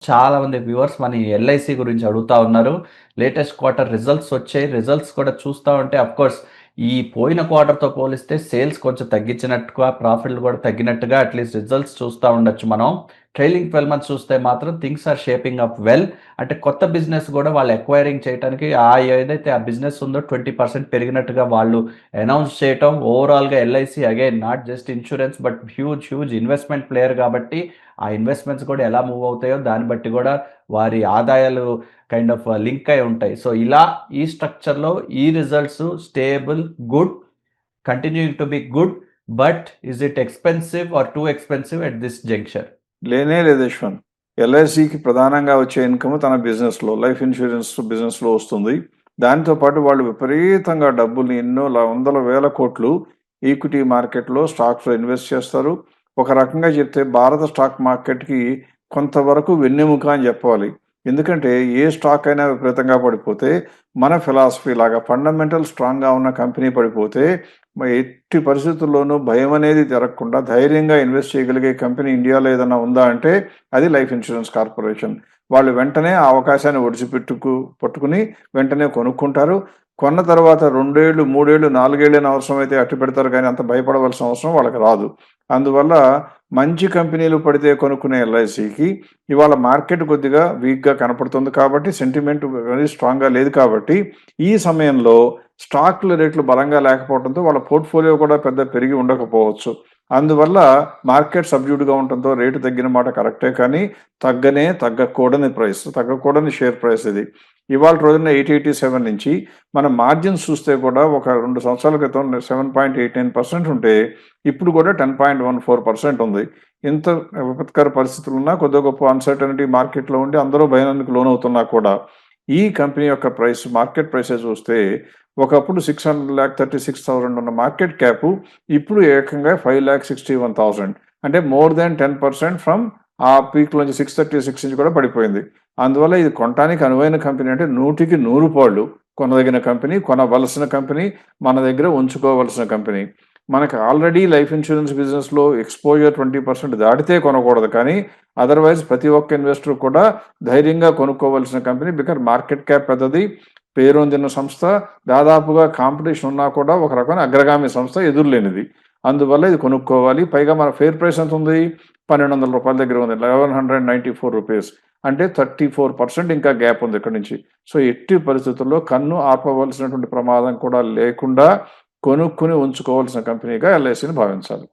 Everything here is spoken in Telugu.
చాలా మంది వ్యూవర్స్ మన ఈ ఎల్ఐసి గురించి అడుగుతా ఉన్నారు. లేటెస్ట్ క్వార్టర్ రిజల్ట్స్ వచ్చాయి. రిజల్ట్స్ కూడా చూస్తా ఉంటే అఫ్‌కోర్స్ ఈ పోయిన క్వార్టర్‌తో పోలిస్తే సేల్స్ కొంచెం తగ్గించినట్టుగా, ప్రాఫిట్‌లు కూడా తగ్గినట్టుగా అట్‌లీస్ట్ రిజల్ట్స్ చూస్తా ఉండొచ్చు మనం. ట్రైలింగ్ 12 మంత్స్ చూస్తే మాత్రం things are shaping up well. అంటే కొత్త బిజినెస్ కూడా వాళ్ళు అక్వైరింగ్ చేయటానికి ఏదైతే ఆ బిజినెస్ ఉందో 20% పెరిగినట్టుగా వాళ్ళు అనౌన్స్ చేయటం. ఓవరాల్‌గా LIC again not just insurance but huge investment player కాబట్టి ఆ ఇన్వెస్ట్‌మెంట్స్ కూడా ఎలా మూవ్ అవుతాయో దాన్ని బట్టి గూడా వారి ఆదాయాలు కైండ్ ఆఫ్ లింక్ అయి ఉంటాయి. సో, ఇలా ఈ స్ట్రక్చర్‌లో ఈ results stable, good, continuing to be good. But is it expensive or too expensive at this junction? లేనే లేదు యశ్వంత్. ఎల్ఐసికి ప్రధానంగా వచ్చే ఇన్కమ్ తన బిజినెస్‌లో, లైఫ్ ఇన్స్యూరెన్స్ బిజినెస్‌లో వస్తుంది. దానితో పాటు వాళ్ళు విపరీతంగా డబ్బుల్ని ఎన్నో వందల వేల కోట్లు ఈక్విటీ మార్కెట్‌లో, స్టాక్స్‌లో ఇన్వెస్ట్ చేస్తారు. ఒక రకంగా చెప్తే భారత స్టాక్ మార్కెట్‌కి కొంతవరకు వెన్నెముక అని చెప్పాలి. ఎందుకంటే ఏ స్టాక్ అయినా విపరీతంగా పడిపోతే మన ఫిలాసఫీ లాగా ఫండమెంటల్ స్ట్రాంగ్‌గా ఉన్న కంపెనీ పడిపోతే ఎట్టి పరిస్థితుల్లోనూ భయం అనేది జరగకుండా ధైర్యంగా ఇన్వెస్ట్ చేయగలిగే కంపెనీ ఇండియాలో ఏదైనా ఉందా అంటే అది లైఫ్ ఇన్సూరెన్స్ కార్పొరేషన్. వాళ్ళు వెంటనే ఆ అవకాశాన్ని పట్టుకుని వెంటనే కొనుక్కుంటారు. కొన్న తర్వాత 2 ఏళ్ళు, 3 ఏళ్ళు, 4 ఏళ్ళైనా అవసరమైతే అట్టు పెడతారు గానీ అంత భయపడవలసిన అవసరం వాళ్ళకి రాదు. అందువల్ల మంచి కంపెనీలు పడితే కొనుక్కునే ఎల్ఐసికి ఇవాళ మార్కెట్ కొద్దిగా వీక్‌గా కనపడుతుంది కాబట్టి సెంటిమెంట్ అనేది స్ట్రాంగ్‌గా లేదు కాబట్టి ఈ సమయంలో స్టాక్‌ల రేట్లు బలంగా లేకపోవడంతో వాళ్ళ పోర్ట్‌ఫోలియో కూడా పెద్ద పెరిగి ఉండకపోవచ్చు. అందువల్ల మార్కెట్ సబ్డ్యూడ్‌గా ఉండటంతో రేటు తగ్గిన మాట కరెక్టే కానీ తగ్గకూడని షేర్ ప్రైస్ ఇది. ఇవాళ రోజున 887 నుంచి మన మార్జిన్స్ చూస్తే కూడా ఒక 2 సంవత్సరాల క్రితం 7.89% ఉంటే ఇప్పుడు కూడా 10.14% ఉంది. ఇంత విపత్కర పరిస్థితులున్నా కొద్దిగా గొప్ప అన్‌సర్టెనిటీ మార్కెట్‌లో ఉండి అందరూ భయానికి లోనవుతున్నా కూడా ఈ కంపెనీ యొక్క మార్కెట్ ప్రైసే చూస్తే ఒకప్పుడు 636,000 ఉన్న మార్కెట్ క్యాపు ఇప్పుడు ఏకంగా 5,61,000 అంటే మోర్ దాన్ 10% ఫ్రమ్ ఆ పీక్‌లోంచి 636 నుంచి కూడా పడిపోయింది. అందువల్ల ఇది కొనటానికి అనువైన కంపెనీ అంటే 100కి 100 పాళ్ళు కొనదగిన కంపెనీ, కొనవలసిన కంపెనీ, మన దగ్గర ఉంచుకోవలసిన కంపెనీ. మనకు ఆల్రెడీ లైఫ్ ఇన్సూరెన్స్ బిజినెస్‌లో ఎక్స్‌పోజర్ 20% దాటితే కొనకూడదు కానీ అదర్‌వైజ్ ప్రతి ఒక్క ఇన్వెస్టర్ కూడా ధైర్యంగా కొనుక్కోవాల్సిన కంపెనీ. బికాజ్ మార్కెట్ క్యాప్ పెద్దది, పేరొందిన సంస్థ, దాదాపుగా కాంపిటీషన్ ఉన్నా కూడా ఒక రకమైన అగ్రగామి సంస్థ, ఎదురులేనిది. అందువల్ల ఇది కొనుక్కోవాలి. పైగా మన ఫెయిర్ ప్రైస్ ఎంతుంది? రూ. 1,200 దగ్గర ఉంది. రూ. 1,194 అంటే 34% ఇంకా గ్యాప్ ఉంది ఇక్కడి నుంచి. సో, ఎట్టి పరిస్థితుల్లో కన్ను ఆర్పవలసినటువంటి ప్రమాదం కూడా లేకుండా కొనుక్కొని ఉంచుకోవాల్సిన కంపెనీగా ఎల్ఐసిని భావించాలి.